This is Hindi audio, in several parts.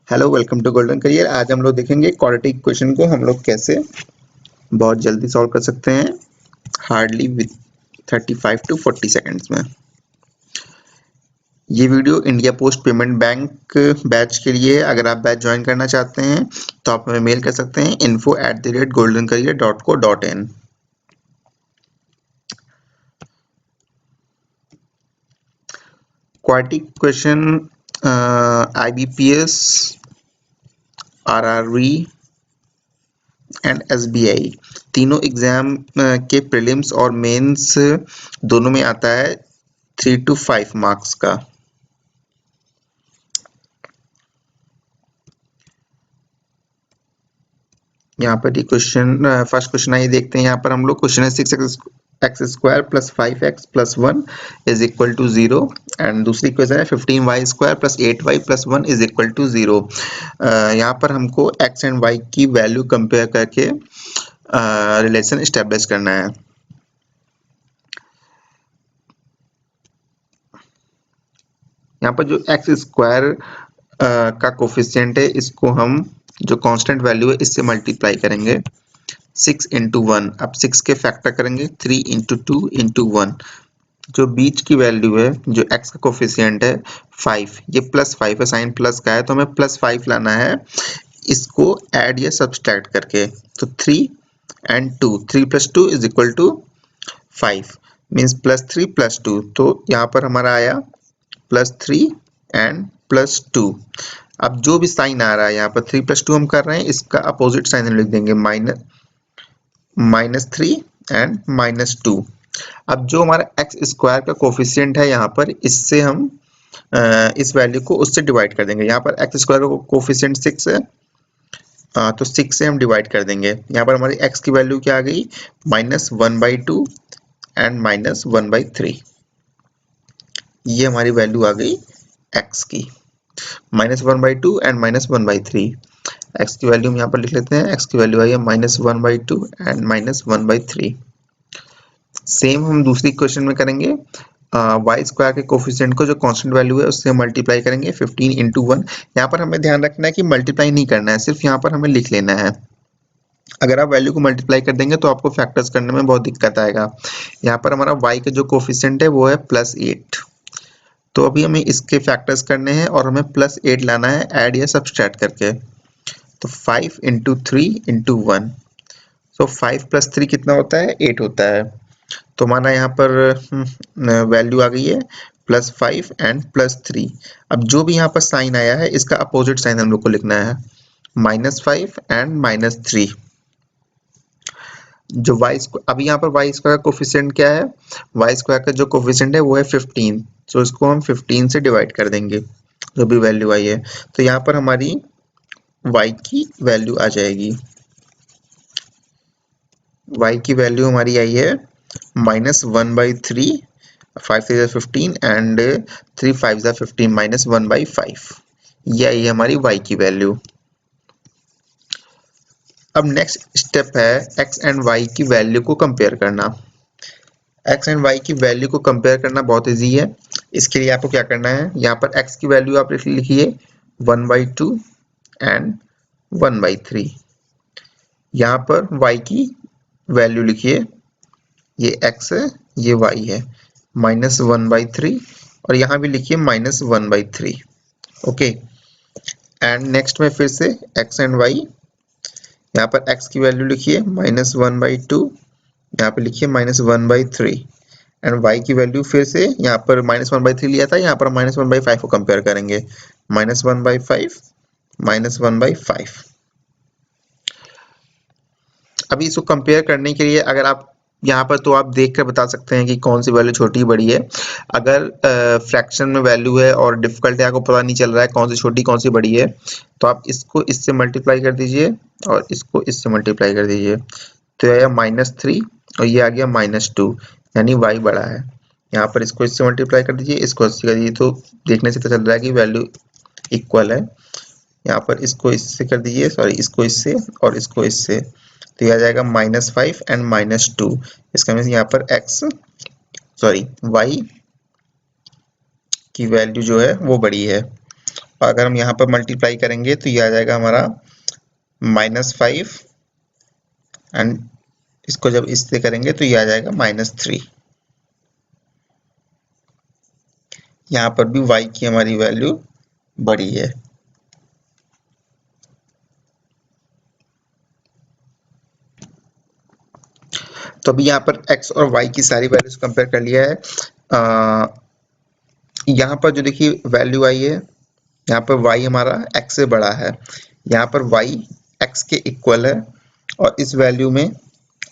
Hello welcome to golden career. आज हम लोग देखेंगे क्वाड्रेटिक इक्वेशन को हम लोग कैसे बहुत जल्दी सॉल्व कर सकते हैं, हार्डली विद 35 टू 40 सेकंड्स में। ये video India post payment bank batch के लिए है। अगर आप बैच ज्वाइन करना चाहते हैं तो आप हमें मेल कर सकते हैं info@goldencareer.co.in। Quadratic equation IBPS, RRB and SBI तीनों एग्जाम के प्रीलिम्स और मेंस दोनों में आता है 3 to 5 मार्क्स का। यहाँ पर क्वेश्चन फर्स्ट क्वेश्चन आइए देखते हैं। यहाँ पर हम लोग क्वेश्चन है 6x² + 5x + 1 = 0 एंड दूसरी क्वेश्चन है 15y² + 8y + 1 = 0। यहाँ पर हमको x एंड y की वैल्यू कंपेयर करके रिलेशन एस्टेब्लिश करना है। यहाँ पर जो x² का कोफिशिएंट है इसको हम जो कांस्टेंट वैल्यू है इससे मल्टीप्लाई करेंगे 6 × 1। अब 6 के फैक्टर करेंगे 3 × 2 × 1। जो बीच की वैल्यू है जो x का कोफिशिएंट है 5, ये +5 है, साइन प्लस का है तो हमें +5 लाना है इसको ऐड या सब्सट्रैक्ट करके। तो 3 and 2, 3 + 2 = 5 मीन्स +3 + 2। तो यहाँ पर हमारा आया +3 and +2। अब जो भी साइन आ रहा है यहाँ पर 3 + 2 हम कर रहे हैं, इसका अपोजिट साइन हम लिख देंगे -3 and -2। अब जो हमारा x² का कोफिशिएंट है यहाँ पर इससे हम इस वैल्यू को उससे डिवाइड कर देंगे। यहाँ पर x² का कोफिशिएंट 6 है तो 6 से हम डिवाइड कर देंगे। यहाँ पर हमारी x की वैल्यू क्या आ गई -1/2 एंड -1/3। ये हमारी वैल्यू आ गई x की -1/2 एंड -1/3। x की वैल्यू हम यहाँ पर लिख लेते हैं। x की वैल्यू आई है -1/2 एंड -1/3। सेम हम दूसरी क्वेश्चन में करेंगे। y² के कोफिशिएंट को जो कांस्टेंट वैल्यू है उससे मल्टीप्लाई करेंगे 15 × 1। यहाँ पर हमें ध्यान रखना है कि मल्टीप्लाई नहीं करना है, सिर्फ यहाँ पर हमें लिख लेना है। अगर आप वैल्यू को मल्टीप्लाई कर देंगे तो आपको फैक्टर्स करने में बहुत दिक्कत आएगा। यहाँ पर हमारा y का जो कोफिशिएंट है वो है +8, तो अभी हमें इसके फैक्टर्स करने हैं और हमें +8 लाना है ऐड या सब्सट्रैक्ट करके। तो 5 × 3 × 1, तो 5 + 3 कितना होता है 8 होता है। तो हमारा यहाँ पर वैल्यू आ गई है +5 एंड +3। अब जो भी यहाँ पर साइन आया है इसका अपोजिट साइन हम लोग को लिखना है -5 एंड -3। जो अभी यहाँ पर y² का कोफिशिएंट क्या है, y² का जो कोफिशिएंट है वो है 15, तो इसको हम 15 से डिवाइड कर देंगे जो भी वैल्यू आई है। तो यहाँ पर हमारी y की वैल्यू आ जाएगी। y की वैल्यू हमारी आई है -1/3, 5 3 = 15 एंड 3 5 = 15, -1/5। ये आई है हमारी y की वैल्यू। अब नेक्स्ट स्टेप है x एंड y की वैल्यू को कंपेयर करना। x एंड y की वैल्यू को कंपेयर करना बहुत इजी है। इसके लिए आपको क्या करना है, यहाँ पर x की वैल्यू आप लिखिए 1/2 एंड 1/3। यहाँ पर y की वैल्यू लिखिए, ये x है ये y है, -1/3 और यहाँ भी लिखिए -1/3। ओके, एंड नेक्स्ट में फिर से x एंड y, यहाँ पर x की वैल्यू लिखिए -1/2, यहाँ पे लिखिए -1/3 एंड y की वैल्यू फिर से यहाँ पर -1/3 लिया था, यहाँ पर -1/5 को कंपेयर करेंगे, -1/5 -1/5। अभी इसको कंपेयर करने के लिए अगर आप यहाँ पर तो आप देख कर बता सकते हैं कि कौन सी वैल्यू छोटी बड़ी है। अगर फ्रैक्शन में वैल्यू है और डिफिकल्ट है, आपको पता नहीं चल रहा है कौन सी छोटी कौन सी बड़ी है, तो आप इसको इससे मल्टीप्लाई कर दीजिए और इसको इससे मल्टीप्लाई कर दीजिए। तो यह आया -3 और ये आ गया -2, यानी y बड़ा है। यहाँ पर इसको इससे मल्टीप्लाई कर दीजिए, इसको इससे कर दीजिए, तो देखने से पता चल रहा है कि वैल्यू इक्वल है। यहाँ पर इसको इससे कर दीजिए, सॉरी इसको इससे और इसको इससे, तो यह आ जाएगा -5 एंड -2। इसका मीन्स यहाँ पर y की वैल्यू जो है वो बड़ी है। और अगर हम यहाँ पर मल्टीप्लाई करेंगे तो ये आ जाएगा हमारा -5 एंड इसको जब इससे करेंगे तो ये आ जाएगा -3। यहाँ पर भी y की हमारी वैल्यू बड़ी है। तो अभी यहाँ पर x और y की सारी वैल्यूज कंपेयर कर लिया है। यहाँ पर जो देखिए वैल्यू आई है, यहाँ पर y हमारा x से बड़ा है, यहाँ पर y x के इक्वल है और इस वैल्यू में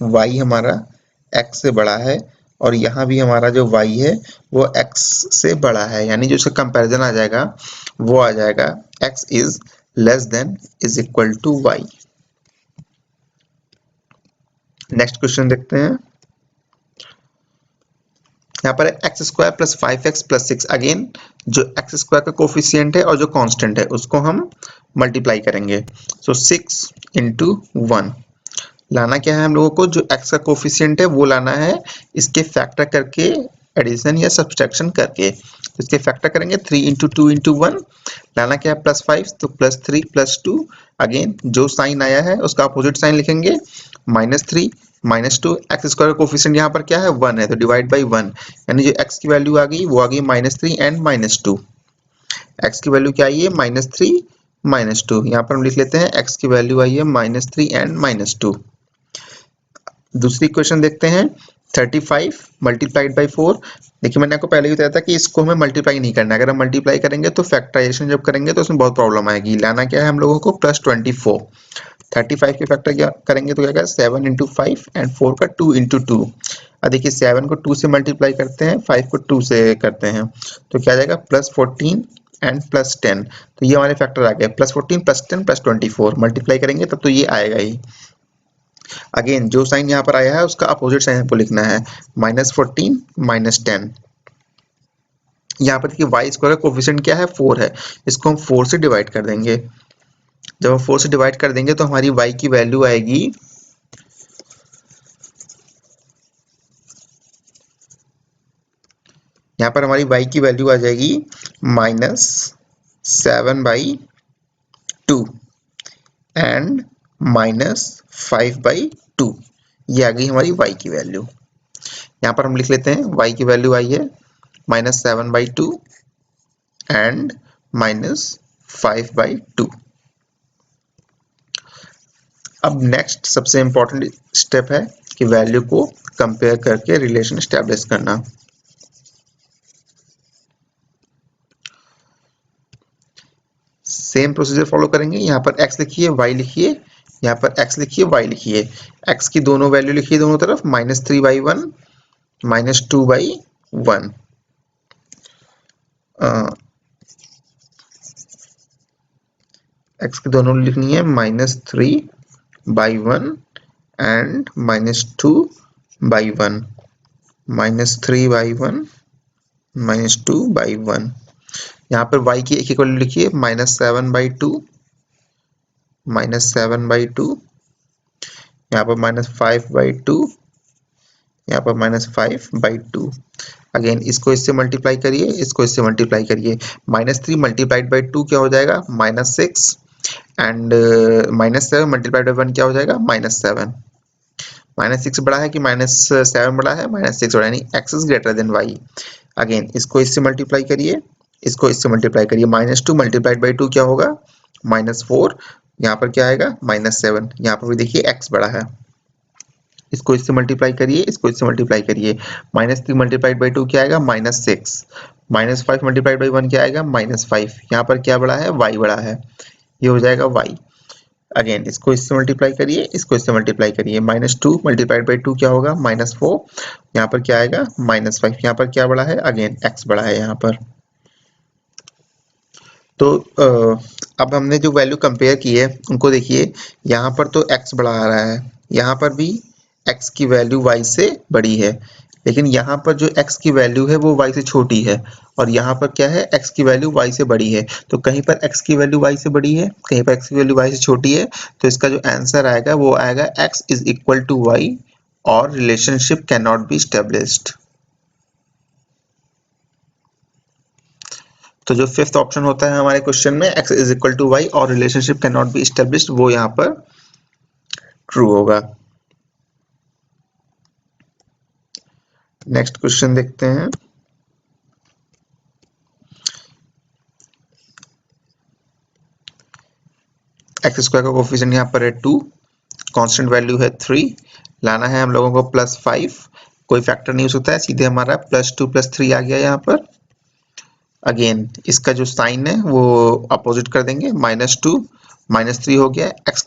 y हमारा x से बड़ा है और यहाँ भी हमारा जो y है वो x से बड़ा है, यानी जो इसका कंपैरिजन आ जाएगा वो आ जाएगा x is less than is equal to y। Next question देखते हैं। यहाँ पर x square plus 5x plus 6, again जो एक्स स्क्वायर का कोफिशियंट है और जो कांस्टेंट है उसको हम मल्टीप्लाई करेंगे। सो 6 इंटू 1 लाना क्या है हम लोगों को, जो एक्स का कोफिशियंट है वो लाना है इसके फैक्टर करके, एडिशन या सब्सट्रैक्शन करके। तो इसके फैक्टर करेंगे 3 इंटू 2 इंटू 1, लाना क्या है +5, तो +3 +2, अगेन जो साइन आया है उसका अपोजिट साइन लिखेंगे, -3 -2, एक्स स्क्वायर का कोफिशिएंट यहाँ पर क्या है 1 है तो डिवाइड बाई 1, यानी जो एक्स की वैल्यू आ गई वो आ गई -3 एंड -2। एक्स की वैल्यू क्या आई है -3 -2, यहाँ पर हम लिख लेते हैं एक्स की वैल्यू आई है -3 एंड -2। दूसरी क्वेश्चन देखते हैं। 35 मल्टीप्लाइड बाई 4, देखिए मैंने आपको पहले ही बताया था कि इसको हमें मल्टीप्लाई नहीं करना है, अगर हम मल्टीप्लाई करेंगे तो फैक्टराइजेशन जब करेंगे तो उसमें बहुत प्रॉब्लम आएगी। लाना क्या है हम लोगों को +24, 35 के फैक्टर क्या करेंगे तो क्या होगा 7 इंटू 5 एंड 4 का 2 इंटू 2। अब देखिए 7 को 2 से मल्टीप्लाई करते हैं, 5 को 2 से करते हैं तो क्या आ जाएगा +14 एंड +10, तो ये हमारे फैक्टर आ गए +14 +10 +24, मल्टीप्लाई करेंगे तब तो ये आएगा ही। अगेन जो साइन यहाँ पर आया है उसका अपोजिट साइन हमको लिखना है, -14 -10। यहाँ पर देखिए वाई स्क्वायर का कोफिशिएंट क्या है 4 है, इसको हम 4 से डिवाइड कर देंगे। जब हम 4 से डिवाइड कर देंगे तो हमारी y की वैल्यू आएगी यहाँ पर हमारी y की वैल्यू आ जाएगी -7/2 एंड -5/2, ये आ गई हमारी y की वैल्यू। यहाँ पर हम लिख लेते हैं y की वैल्यू आई है -7/2 एंड -5/2। अब नेक्स्ट सबसे इंपॉर्टेंट स्टेप है कि वैल्यू को कंपेयर करके रिलेशन एस्टैब्लिश करना। सेम प्रोसीजर फॉलो करेंगे। यहाँ पर x लिखिए, y लिखिए, यहाँ पर x लिखिए, y लिखिए, x की दोनों वैल्यू लिखिए दोनों तरफ, -3/1 -2/1। x की दोनों लिखनी है -3/1 एंड -2/1, -3/1 -2/1। यहाँ पर y की एक वैल्यू लिखिए -7/2 -7/2, यहाँ पर -5/2, यहाँ पर -5/2। अगेन इसको इससे मल्टीप्लाई करिए, इसको इससे मल्टीप्लाई करिए, -3 मल्टीप्लाइड बाई 2 क्या हो जाएगा -6 एंड -7 मल्टीप्लाइड बाई 1 क्या हो जाएगा -7। -6 बड़ा है कि -7 बड़ा है, -6 बड़ा, यानी x is greater then y। Again इसको इससे मल्टीप्लाई करिए, इसको इससे मल्टीप्लाई करिए, -2 मल्टीप्लाइड बाई 2 क्या होगा -4, यहाँ पर क्या आएगा -7, यहाँ पर भी देखिए x बड़ा है, इसको इससे मल्टीप्लाई करिए, इसको इससे मल्टीप्लाई करिए, -3 मल्टीप्लाइड बाई 2 क्या आएगा -6, -5 मल्टीप्लाइड बाई 1 क्या आएगा -5, यहाँ पर क्या बड़ा है y बड़ा है, ये हो जाएगा y। अगेन इसको इससे मल्टीप्लाई करिए, इसको इससे मल्टीप्लाई करिए, -2 मल्टीप्लाइड बाई 2 क्या होगा -4, यहाँ पर क्या आएगा -5, यहाँ पर क्या बड़ा है अगेन x बड़ा है यहाँ पर। तो अब हमने जो वैल्यू कंपेयर की है उनको देखिए, यहाँ पर तो x बड़ा आ रहा है, यहाँ पर भी x की वैल्यू y से बड़ी है, लेकिन यहाँ पर जो x की वैल्यू है वो y से छोटी है और यहाँ पर क्या है x की वैल्यू y से बड़ी है। तो कहीं पर x की वैल्यू y से बड़ी है, कहीं पर x की वैल्यू y से छोटी है, तो इसका जो आंसर आएगा वो आएगा x is equal to y और relationship can not be established. तो जो फिफ्थ ऑप्शन होता है हमारे क्वेश्चन में x is equal to Y और relationship can not be established, वो यहाँ पर ट्रू होगा। नेक्स्ट क्वेश्चन देखते हैं। एक्स स्क्वायर का कोफिशिएंट यहाँ पर है 2, कांस्टेंट वैल्यू है 3, लाना है हम लोगों को +5, कोई फैक्टर नहीं हो सकता है, सीधे हमारा +2 +3 आ गया यहाँ पर। अगेन इसका जो साइन है वो अपोजिट कर देंगे, -2 -3 हो गया, एक्स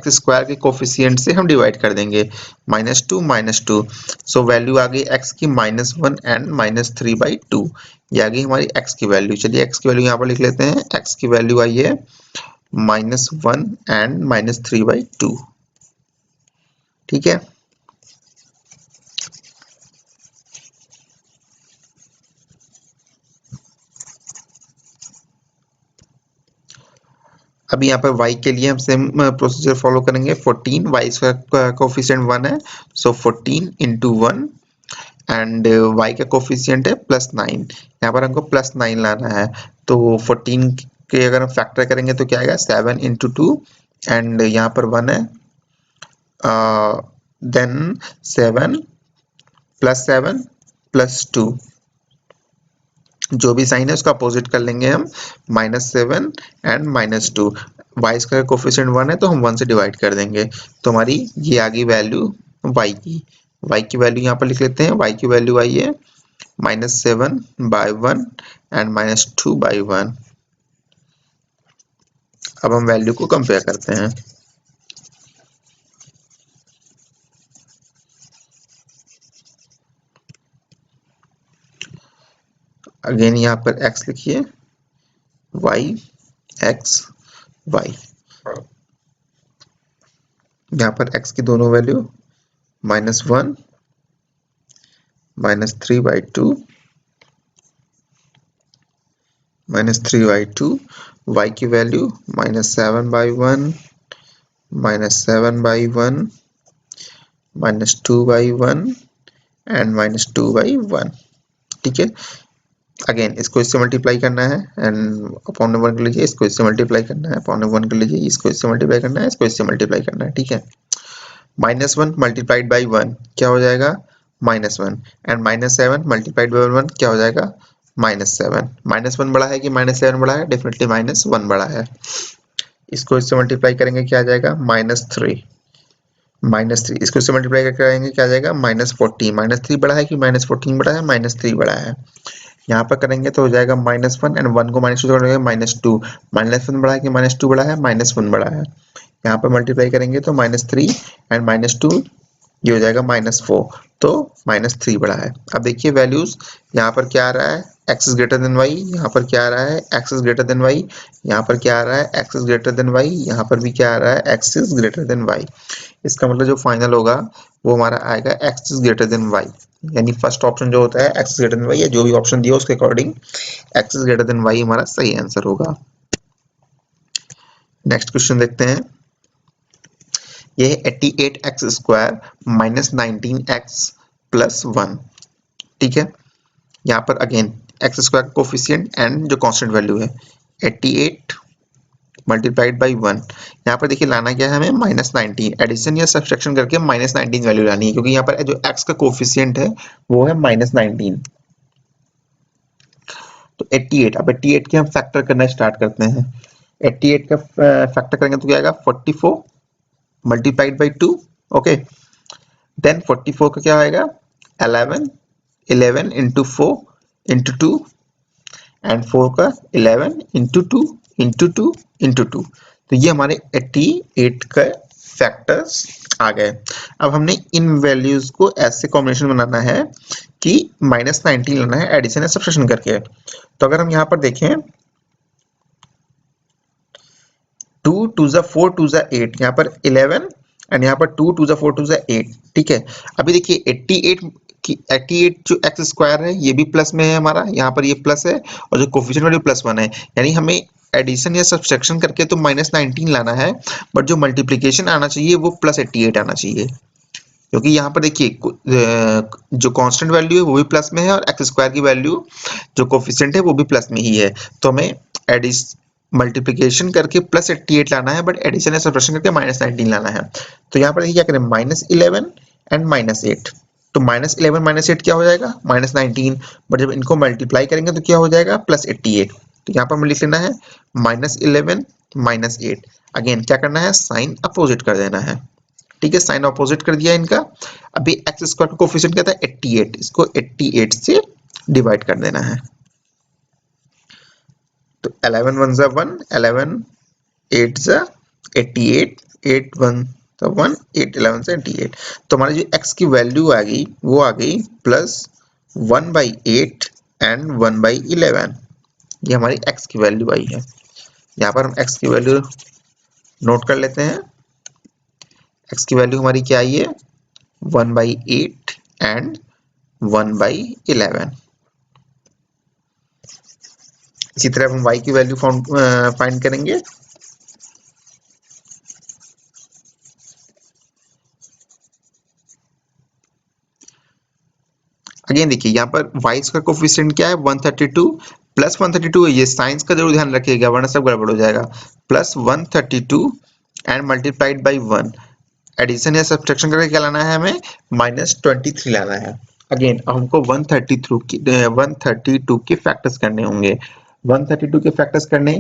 स्क्वायर के कोफिशिएंट से हम डिवाइड कर देंगे, -2 -2, सो वैल्यू आ गई x की -1 एंड -3/2, ये आ गई हमारी x की वैल्यू। चलिए x की वैल्यू यहाँ पर लिख लेते हैं, x की वैल्यू आई है -1 एंड -3/2, ठीक है। अभी यहाँ पर y के लिए हम सेम प्रोसीजर फॉलो करेंगे, 14, y का कोफिशिएंट 1 है, सो 14 × 1 एंड y का कोफिशिएंट है +9, यहाँ पर हमको +9 लाना है, तो 14 के अगर हम फैक्टर करेंगे तो क्या आएगा, 7 × 2 एंड यहाँ पर 1 है, देन 7 +7 +2, जो भी साइन है उसका अपोजिट कर लेंगे हम, -7 एंड -2, वाई स्क्वायर कोफिशिएंट 1 है तो हम 1 से डिवाइड कर देंगे, तो हमारी ये आ गई वैल्यू y की वैल्यू यहाँ पर लिख लेते हैं, y की वैल्यू आई है -7/1 एंड -2/1। अब हम वैल्यू को कंपेयर करते हैं। अगेन यहाँ पर x लिखिए, y x y, यहाँ पर x की दोनों वैल्यू -1 -3/2 -3/2, y की वैल्यू -7/1 -7/1 -2/1 एंड -2/1, ठीक है। अगेन इसको इससे मल्टीप्लाई करना है एंड अपॉन में 1 कर लीजिए, इसको इससे मल्टीप्लाई करना है, अपॉन में 1 कर लीजिए, इसको इससे मल्टीप्लाई करना है, इसको इससे मल्टीप्लाई करना है, ठीक है। -1 मल्टीप्लाइड बाई 1 क्या हो जाएगा, -1 एंड -7 मल्टीप्लाइड बाई 1 क्या हो जाएगा, -7। -1 बड़ा है कि -7 बड़ा है, डेफिनेटली -1 बड़ा है। इसको इससे मल्टीप्लाई करेंगे क्या आ जाएगा, -3 -3, इसको इससे मल्टीप्लाई करेंगे क्या आ जाएगा, -14, -3 बड़ा है कि -14 बड़ा है, -3 बड़ा है। यहाँ पर करेंगे तो हो जाएगा -1 एंड 1 को -2 से करेंगे -2, -1 बड़ा है कि -2 बड़ा है, -1 बड़ा है। यहाँ पर मल्टीप्लाई करेंगे तो -3 एंड -2 ये हो जाएगा -4, तो -3 बड़ा है। अब देखिए वैल्यूज, यहाँ पर क्या आ रहा है, x is greater then y, यहाँ पर क्या आ रहा है, x is greater then y, यहाँ पर क्या आ रहा है, x is greater then y, यहाँ पर भी क्या आ रहा है, x is greater then y। इसका मतलब जो फाइनल होगा वो हमारा आएगा x is greater then y, यानी फर्स्ट ऑप्शन जो होता है x is greater then y, या जो भी ऑप्शन दिया उसके according x is greater then y हमारा सही आंसर होगा। नेक्स्ट क्वेश्चन देखते हैं। ये है 88x स्क्वायर -19x + 1, ठीक है। यहाँ पर again x square coefficient and जो कांस्टेंट वैल्यू है 88 मल्टीप्लाइड बाई 1, यहाँ पर देखिए लाना क्या है हमें, -19, एडिशन या सब्सट्रैक्शन करके -19 वैल्यू लानी है, क्योंकि यहाँ पर जो x का कोफिशिएंट है वो है -19, तो 88। अब 88 के हम फैक्टर करना स्टार्ट करते हैं। 88 का फैक्टर करेंगे तो क्या आएगा, 44 मल्टीप्लाइड बाई 2, ओके, देन 44 का क्या आएगा, 11 × 4 × 2 एंड 4 का 11 × 2 × 2 × 2, तो ये हमारे 88 का फैक्टर्स आ गए। अब हमने इन वैल्यूज को ऐसे कॉम्बिनेशन बनाना है कि -19 लेना है एडिशन या सब्ट्रैक्शन करके। तो अगर हम यहाँ पर देखें 2 2 4 2 8, यहाँ पर 11 एंड यहाँ पर 2 2 4 2 8, ठीक है। अभी देखिए 88 जो एक्स स्क्वायर है ये भी प्लस में है हमारा, यहाँ पर ये प्लस है और जो कोफिशिएंट वाली +1 है, यानी हमें एडिशन या सब्सट्रैक्शन करके तो -19 लाना है, बट जो मल्टीप्लिकेशन आना चाहिए वो +88 आना चाहिए। क्योंकि यहाँ पर देखिए जो कांस्टेंट वैल्यू है वो भी प्लस में है और एक्स स्क्वायर की वैल्यू जो कोफिशिएंट है वो भी प्लस में ही है। तो हमें मल्टीप्लिकेशन करके प्लस 88 लाना है, बट एडिशन या सब्ट्रैक्शन करके माइनस 19 लाना है। तो यहाँ पर देखिए क्या करें, -11 एंड -8। तो -11 -8 क्या हो जाएगा, -19। बट जब इनको मल्टीप्लाई करेंगे तो क्या हो जाएगा, +88। तो यहाँ पर हमें लिख लेना है -11 -8। अगेन क्या करना है, साइन अपोजिट कर देना है। ठीक है, साइन अपोजिट कर दिया इनका। अभी एक्स स्क्वायर का कोफिशिएंट क्या था, 88। इसको 88 से डिवाइड कर देना है। तो 11 1 जा 1, 11 8 जा 88, 8 1 तो 1, 8 11 से 88। तो हमारी जो x की वैल्यू आ गई वो आ गई +1/8 एंड 1/11। ये हमारी x की वैल्यू आई है। यहाँ पर हम x की वैल्यू नोट कर लेते हैं। x की वैल्यू हमारी क्या आई है, 1/8 एंड 1/11। इसी तरह हम y की वैल्यू फाइंड करेंगे। अगेन देखिए यहाँ पर y का कोफिशिएंट क्या है, 132 प्लस 132 है। ये साइंस का जरूर ध्यान रखिएगा वरना सब गड़बड़ हो जाएगा। +132 एंड मल्टीप्लाइड बाई 1। एडिशन या सब्ट्रैक्शन करके क्या लाना है, हमें -23 लाना है। अगेन हमको 132 के फैक्टर्स करने होंगे। 132 के फैक्टर्स करने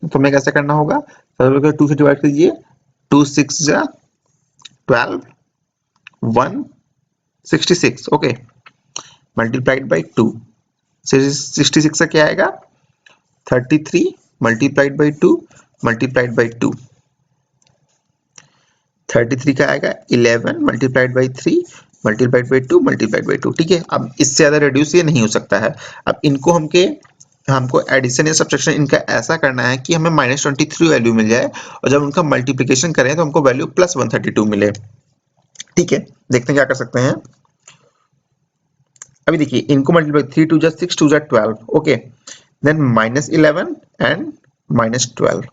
तो हमें कैसे करना होगा, सबसे पहले 2 से डिवाइड कीजिए। 2 6 जा 12, 1 66। Okay, multiplied by 2। 66 से क्या आएगा, 33 मल्टीप्लाइड बाई 2 मल्टीप्लाइड बाई 2। 33 का आएगा 11 multiplied by 3 multiplied by 2 multiplied by 2। ठीक है, अब इससे ज्यादा रिड्यूस ये नहीं हो सकता है। अब इनको हमको एडिशन या सब्ट्रैक्शन इनका ऐसा करना है कि हमें -23 वैल्यू मिल जाए और जब उनका मल्टीप्लिकेशन करें तो हमको वैल्यू +132 मिले। ठीक है, देखते हैं क्या कर सकते हैं। अभी देखिए इनको मल्टीप्लाई 3 2 जा 6 2 जा 12। Okay, then -11 and -12।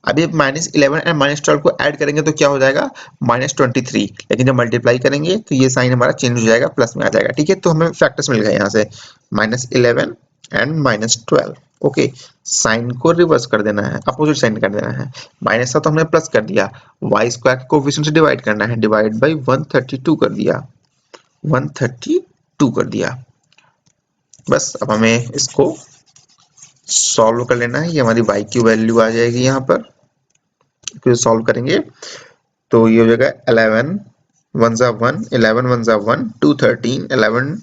अभी -11 एंड -12 को ऐड करेंगे तो क्या हो जाएगा, -23। लेकिन जब मल्टीप्लाई करेंगे तो ये साइन हमारा चेंज हो जाएगा, प्लस में आ जाएगा। ठीक है, तो हमें फैक्टर्स मिल गए यहाँ से -11 एंड -12। ओके, साइन को रिवर्स कर देना है, अपोजिट साइन कर देना है। माइनस था तो हमने प्लस कर दिया, वाई स्क्वायर के कोफिशिएंट से डिवाइड करना है, डिवाइड बाई 132 कर दिया, 132 कर दिया। बस अब हमें इसको सॉल्व कर लेना है। ये हमारी y की वैल्यू आ जाएगी यहाँ पर। फिर सॉल्व करेंगे तो ये हो जाएगा 11 1 जा 1, 11 1 जा 1, 2 13, 11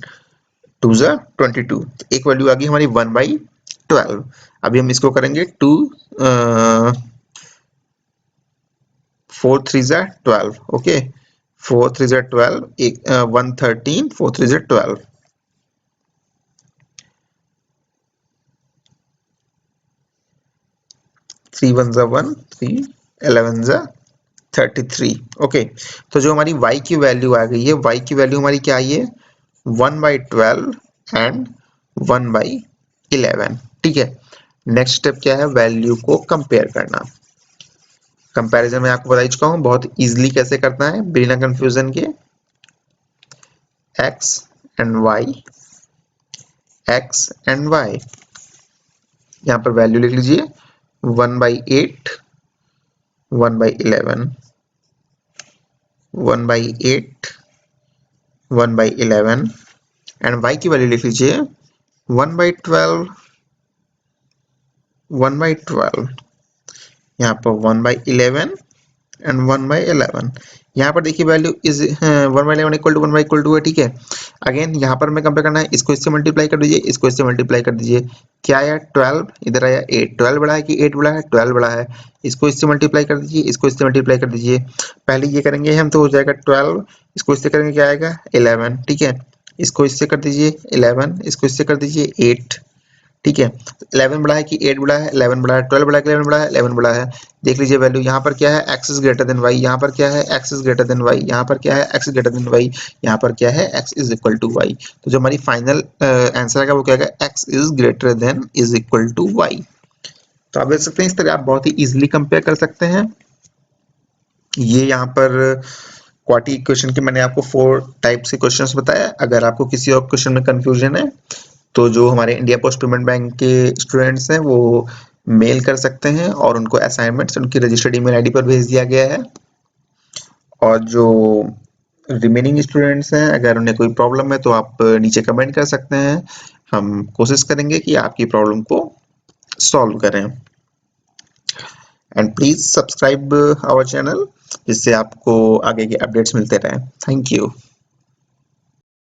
2 जा 22। एक वैल्यू आ गई हमारी 1/12। अभी हम इसको करेंगे 4 3 जा 12। ओके, 4 3 जा 12, 113, 4 3 जा 12। 3 1 जा 1, 3 11 जा 33। ओके, तो जो हमारी y की वैल्यू आ गई है, y की वैल्यू हमारी क्या आई है, 1/12 एंड 1/11। ठीक है, नेक्स्ट स्टेप क्या है, वैल्यू को कंपेयर करना। कंपैरिजन में आपको बता चुका हूँ बहुत इजीली कैसे करना है बिना कंफ्यूजन के। x and y, x and y, यहाँ पर वैल्यू लिख लीजिए 1/8, 1/11, 1/8, 1/11 एंड y की वैल्यू लिख लीजिए 1/12, 1/12। यहाँ पर 1/11 एंड 1/11। यहाँ पर देखिए वैल्यू इज 1/11 इक्वल टू 1/2 है। ठीक है, अगेन यहाँ पर हमें कंपेयर करना है, इसको इससे मल्टीप्लाई कर दीजिए, इसको इससे मल्टीप्लाई कर दीजिए। क्या आया 12, इधर आया 8। 12 बड़ा है कि 8 बड़ा है, 12 बड़ा है। इसको इससे मल्टीप्लाई कर दीजिए, इसको इससे मल्टीप्लाई कर दीजिए। पहले ये करेंगे हम तो हो जाएगा 12, इसको इससे करेंगे क्या आएगा 11। ठीक है, इसको इससे कर दीजिए 11, इसको इससे कर दीजिए 8। ठीक है, 11 बड़ा है कि 8 बड़ा है, 11 बड़ा है, 12 बड़ा है कि 11 बड़ा है, 11 बड़ा है। देख लीजिए वैल्यू यहाँ पर क्या है, x is greater then y, यहाँ पर क्या है x is greater then y, यहाँ पर क्या है x ग्रेटर देन y, यहाँ पर क्या है x is equal to y। तो जो हमारी फाइनल आंसर आएगा वो क्या आएगा, x is greater than is equal to y। तो आप देख सकते हैं इस तरह आप बहुत ही इजीली कंपेयर कर सकते हैं। ये यहाँ पर क्वाटी इक्वेशन के मैंने आपको 4 टाइप्स के क्वेश्चंस बताया। अगर आपको किसी और क्वेश्चन में कंफ्यूजन है तो जो हमारे इंडिया पोस्ट पेमेंट बैंक के स्टूडेंट्स हैं वो मेल कर सकते हैं और उनको असाइनमेंट्स उनकी रजिस्टर्ड ईमेल आईडी पर भेज दिया गया है। और जो रिमेनिंग स्टूडेंट्स हैं अगर उन्हें कोई प्रॉब्लम है तो आप नीचे कमेंट कर सकते हैं। हम कोशिश करेंगे कि आपकी प्रॉब्लम को सॉल्व करें। And please subscribe our channel जिससे आपको आगे के अपडेट्स मिलते रहें। Thank you.